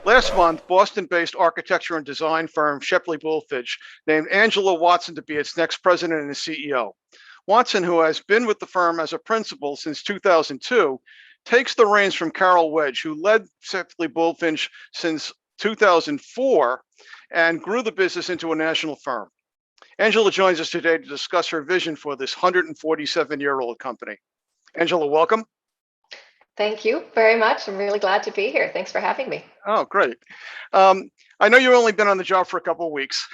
Last month, Boston-based architecture and design firm Shepley Bulfinch named Angela Watson to be its next president and CEO. Watson, who has been with the firm as a principal since 2002, takes the reins from Carole Wedge, who led Shepley Bulfinch since 2004 and grew the business into a national firm. Angela joins us today to discuss her vision for this 147-year-old company. Angela, welcome. Thank you very much. I'm really glad to be here. Thanks for having me. Oh, great. I know you've only been on the job for a couple of weeks,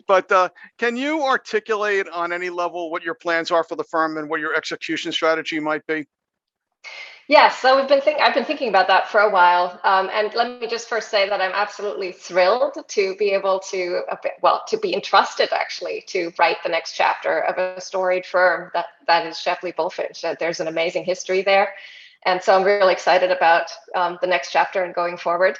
but can you articulate on any level what your plans are for the firm and what your execution strategy might be? Yes, so I've been thinking about that for a while. And let me just first say that I'm absolutely thrilled to be able to, to be entrusted actually to write the next chapter of a storied firm that is Shepley Bulfinch. There's an amazing history there. And so I'm really excited about the next chapter and going forward.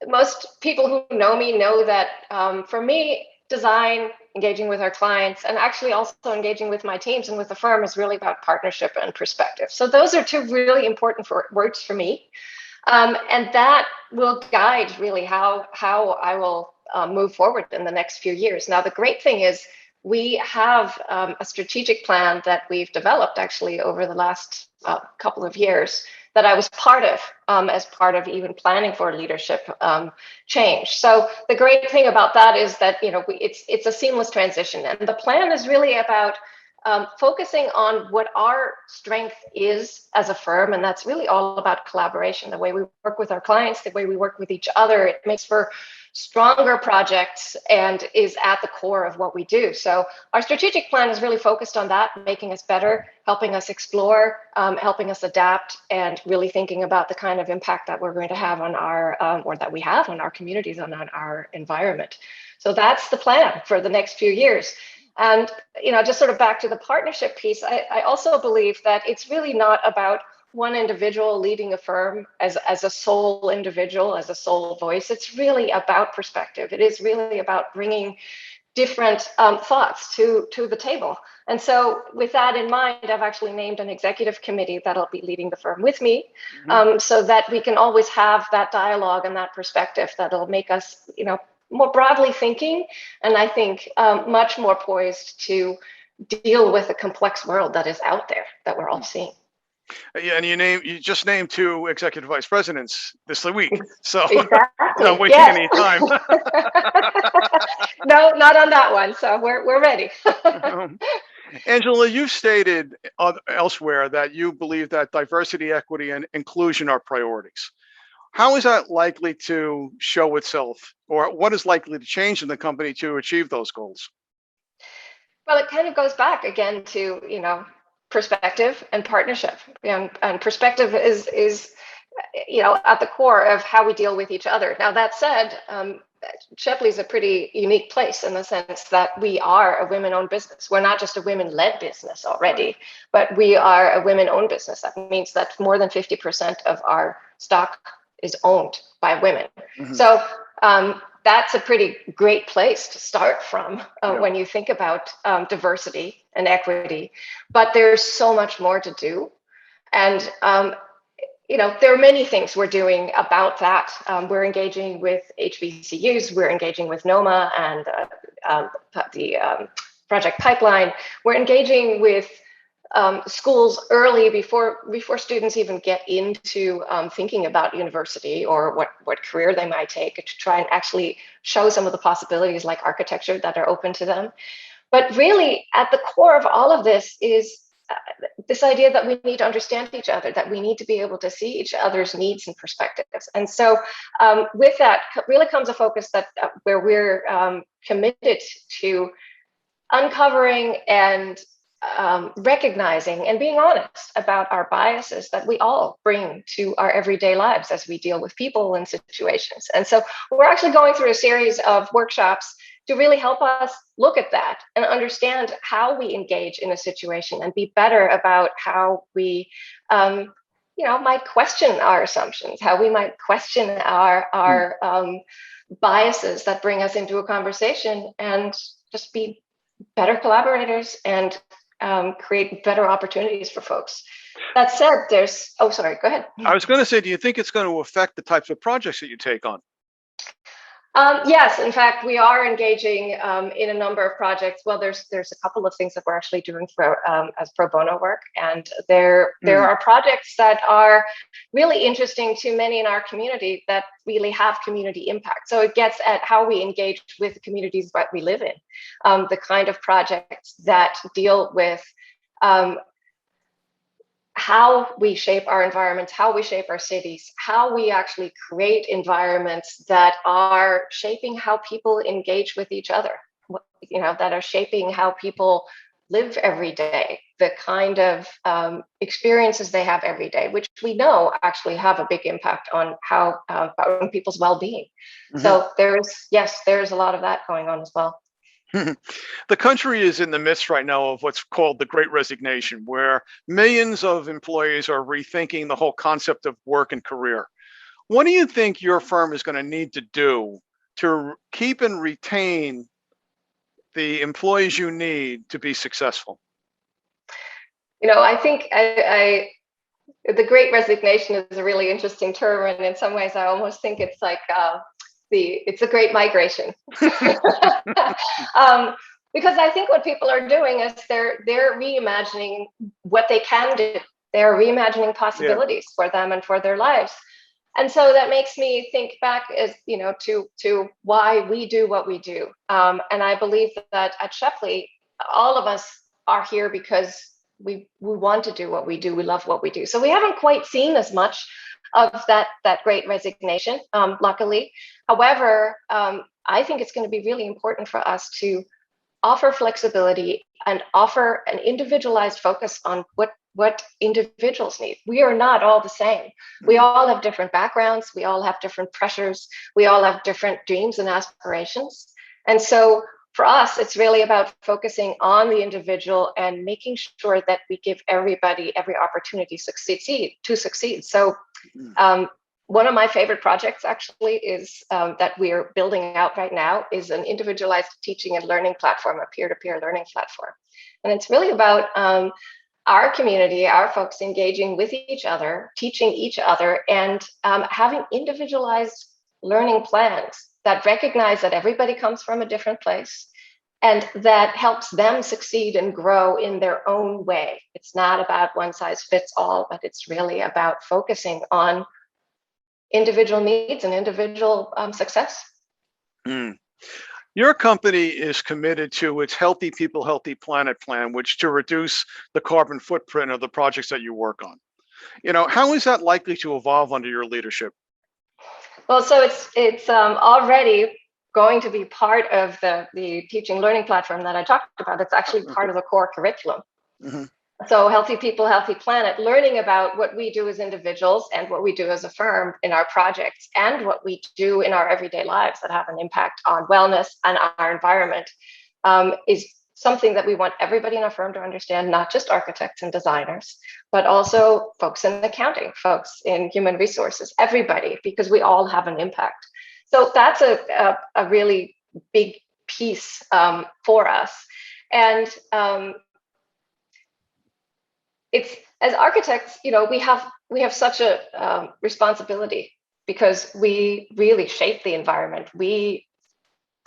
Most people who know me know that for me, design, engaging with our clients, and actually also engaging with my teams and with the firm is really about partnership and perspective. So those are two really important words for me. And that will guide really how I will move forward in the next few years. Now, the great thing is we have a strategic plan that we've developed actually over the last couple of years that I was part of as part of even planning for leadership change. So the great thing about that is that it's a seamless transition, and the plan is really about focusing on what our strength is as a firm, and that's really all about collaboration. The way we work with our clients, the way we work with each other, it makes for stronger projects and is at the core of what we do. So our strategic plan is really focused on that, making us better, helping us explore, helping us adapt, and really thinking about the kind of impact that we're going to have on our, or that we have on our communities and on our environment. So that's the plan for the next few years. And, just sort of back to the partnership piece, I also believe that it's really not about one individual leading a firm as a sole individual, as a sole voice. It's really about perspective. It is really about bringing different thoughts to the table. And so with that in mind, I've actually named an executive committee that'll be leading the firm with me, so that we can always have that dialogue and that perspective that'll make us, more broadly thinking, and I think much more poised to deal with the complex world that is out there that we're all seeing. Yeah, and you just named two executive vice presidents this week, so exactly. Not wasting any time. No, not on that one. So we're ready. Angela, you've stated elsewhere that you believe that diversity, equity, and inclusion are priorities. How is that likely to show itself, or what is likely to change in the company to achieve those goals? Well, it kind of goes back again to, perspective and partnership. And perspective is at the core of how we deal with each other. Now, that said, Shepley is a pretty unique place in the sense that we are a women-owned business. We're not just a women-led business already, but we are a women-owned business. That means that more than 50% of our stock is owned by women. Mm-hmm. So that's a pretty great place to start from when you think about diversity and equity. But there's so much more to do. And, there are many things we're doing about that. We're engaging with HBCUs, we're engaging with NOMA and the Project Pipeline. We're engaging with schools early before students even get into thinking about university or what career they might take, to try and actually show some of the possibilities like architecture that are open to them. But really at the core of all of this is this idea that we need to understand each other, that we need to be able to see each other's needs and perspectives. And so with that really comes a focus that where we're committed to uncovering and recognizing and being honest about our biases that we all bring to our everyday lives as we deal with people and situations. And so we're actually going through a series of workshops to really help us look at that and understand how we engage in a situation and be better about how we might question our assumptions, how we might question our biases that bring us into a conversation, and just be better collaborators and create better opportunities for folks. That said, oh, sorry, go ahead. I was going to say, do you think it's going to affect the types of projects that you take on? Yes, in fact, we are engaging in a number of projects. Well, there's a couple of things that we're actually doing for as pro bono work, and there are projects that are really interesting to many in our community that really have community impact. So it gets at how we engage with the communities that we live in, the kind of projects that deal with how we shape our environments, how we shape our cities, how we actually create environments that are shaping how people engage with each other, that are shaping how people live every day, the kind of experiences they have every day, which we know actually have a big impact on how on people's well-being. Mm-hmm. So there's a lot of that going on as well. The country is in the midst right now of what's called the Great Resignation, where millions of employees are rethinking the whole concept of work and career. What do you think your firm is going to need to do to keep and retain the employees you need to be successful? I think the Great Resignation is a really interesting term, and in some ways I almost think it's like it's a great migration. Because I think what people are doing is they're reimagining what they can do. They're reimagining possibilities for them and for their lives. And so that makes me think back as, to why we do what we do. And I believe that at Shepley, all of us are here because we want to do what we do. We love what we do. So we haven't quite seen as much of that Great Resignation, luckily. However, I think it's going to be really important for us to offer flexibility and offer an individualized focus on what individuals need. We are not all the same. We all have different backgrounds. We all have different pressures. We all have different dreams and aspirations. And so for us, it's really about focusing on the individual and making sure that we give everybody every opportunity to succeed. So one of my favorite projects actually is that we're building out right now is an individualized teaching and learning platform, a peer-to-peer learning platform. And it's really about our community, our folks engaging with each other, teaching each other, and having individualized learning plans that recognize that everybody comes from a different place and that helps them succeed and grow in their own way. It's not about one size fits all, but it's really about focusing on individual needs and individual success. Your company is committed to its Healthy People, Healthy Planet plan, which to reduce the carbon footprint of the projects that you work on. How is that likely to evolve under your leadership? Well, so it's already going to be part of the teaching learning platform that I talked about. It's actually part of the core curriculum. Mm-hmm. So Healthy People, Healthy Planet, learning about what we do as individuals and what we do as a firm in our projects and what we do in our everyday lives that have an impact on wellness and our environment is something that we want everybody in our firm to understand, not just architects and designers, but also folks in accounting, folks in human resources, everybody, because we all have an impact. So that's a really big piece for us. And it's, as architects, we have such a responsibility because we really shape the environment. We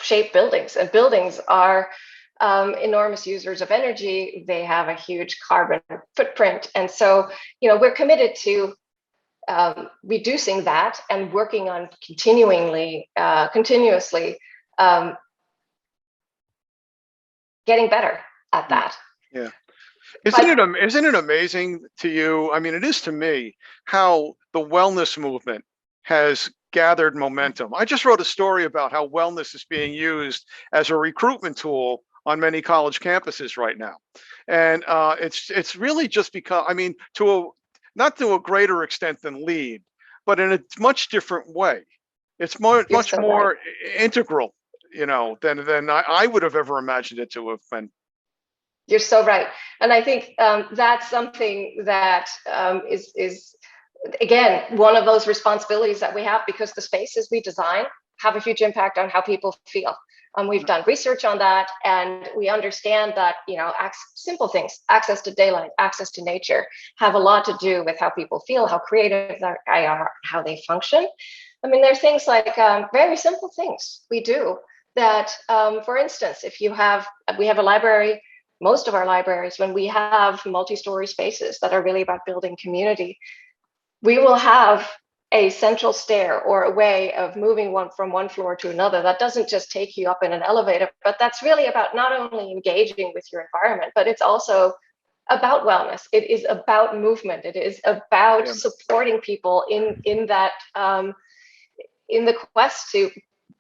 shape buildings, and buildings are enormous users of energy. They have a huge carbon footprint. And so, we're committed to reducing that and working on continuously getting better at that. Yeah. Isn't it amazing to you? I mean, it is to me how the wellness movement has gathered momentum. I just wrote a story about how wellness is being used as a recruitment tool on many college campuses right now. And it's really just because, I mean, not to a greater extent than LEED, but in a much different way. It's much more integral, than I would have ever imagined it to have been. You're so right. And I think that's something that is, again, one of those responsibilities that we have, because the spaces we design have a huge impact on how people feel. We've done research on that, and we understand that, simple things, access to daylight, access to nature, have a lot to do with how people feel, how creative they are, how they function. I mean, there are things like very simple things we do that, for instance, we have a library, most of our libraries, when we have multi-story spaces that are really about building community, we will have a central stair or a way of moving from one floor to another that doesn't just take you up in an elevator, but that's really about not only engaging with your environment, but it's also about wellness. It is about movement. It is about supporting people in that in the quest to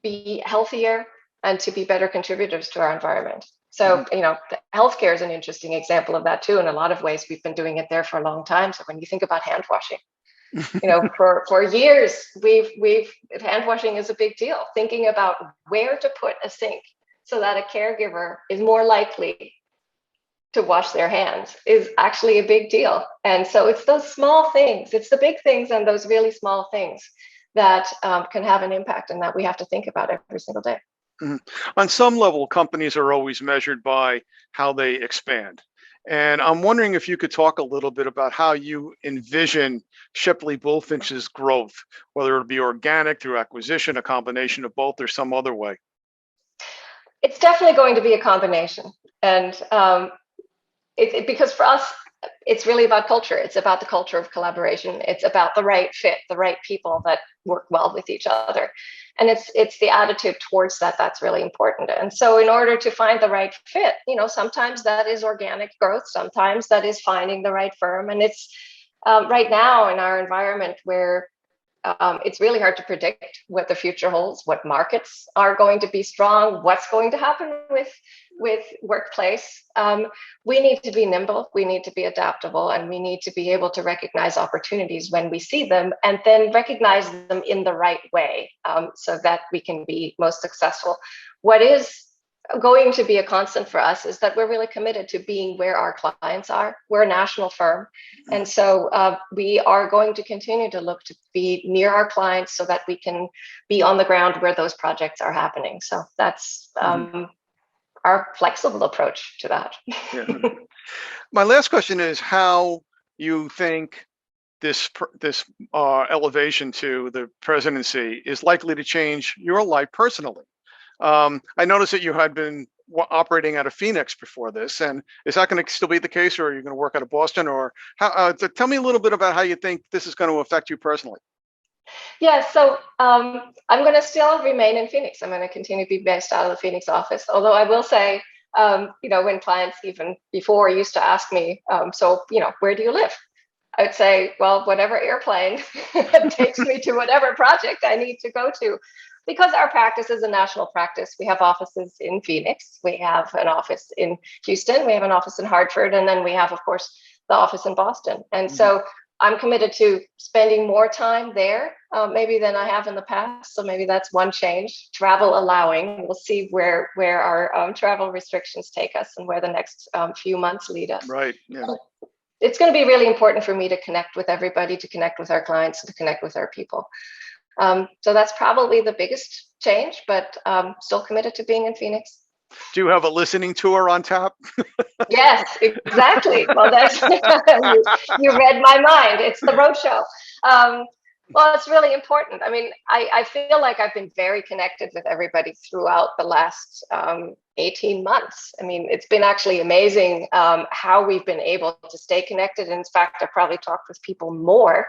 be healthier and to be better contributors to our environment. So, healthcare is an interesting example of that too. In a lot of ways, we've been doing it there for a long time. So when you think about hand washing, for years, hand washing is a big deal. Thinking about where to put a sink so that a caregiver is more likely to wash their hands is actually a big deal. And so it's those small things, it's the big things and those really small things that can have an impact, and that we have to think about every single day. Mm-hmm. On some level, companies are always measured by how they expand. And I'm wondering if you could talk a little bit about how you envision Shepley Bulfinch's growth, whether it be organic, through acquisition, a combination of both, or some other way. It's definitely going to be a combination. And because for us, it's really about culture. It's about the culture of collaboration. It's about the right fit, the right people that work well with each other. And it's the attitude towards that that's really important. And so in order to find the right fit, sometimes that is organic growth, sometimes that is finding the right firm. And it's right now in our environment where it's really hard to predict what the future holds, what markets are going to be strong, what's going to happen with workplace. We need to be nimble, we need to be adaptable, and we need to be able to recognize opportunities when we see them, and then recognize them in the right way, so that we can be most successful. What is going to be a constant for us is that we're really committed to being where our clients are. We're a national firm. And so we are going to continue to look to be near our clients so that we can be on the ground where those projects are happening. So that's our flexible approach to that. Yeah. My last question is how you think this elevation to the presidency is likely to change your life personally. I noticed that you had been operating out of Phoenix before this, and is that going to still be the case, or are you going to work out of Boston? Or tell me a little bit about how you think this is going to affect you personally. Yeah, so I'm going to still remain in Phoenix. I'm going to continue to be based out of the Phoenix office. Although I will say, when clients even before used to ask me, where do you live? I would say, well, whatever airplane takes me to whatever project I need to go to. Because our practice is a national practice, we have offices in Phoenix, we have an office in Houston, we have an office in Hartford, and then we have, of course, the office in Boston. And so I'm committed to spending more time there, maybe than I have in the past. So maybe that's one change, travel allowing. We'll see where our travel restrictions take us and where the next few months lead us. Right. Yeah. It's going to be really important for me to connect with everybody, to connect with our clients, to connect with our people. So that's probably the biggest change, but still committed to being in Phoenix. Do you have a listening tour on tap? Yes, exactly. Well, that's you read my mind. It's the roadshow. Well, it's really important. I mean, I feel like I've been very connected with everybody throughout the last 18 months. I mean, it's been actually amazing how we've been able to stay connected. And in fact, I probably talked with people more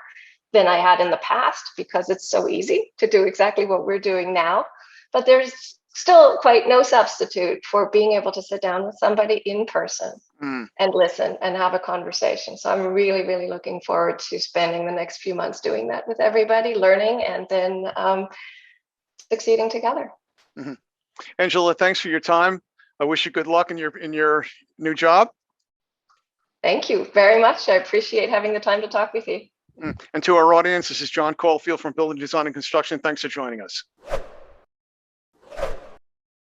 than I had in the past because it's so easy to do exactly what we're doing now. But there's still quite no substitute for being able to sit down with somebody in person and listen and have a conversation. So I'm really, really looking forward to spending the next few months doing that with everybody, learning, and then succeeding together. Mm-hmm. Angela, thanks for your time. I wish you good luck in your new job. Thank you very much. I appreciate having the time to talk with you. And to our audience, this is John Caulfield from Building, Design, and Construction. Thanks for joining us.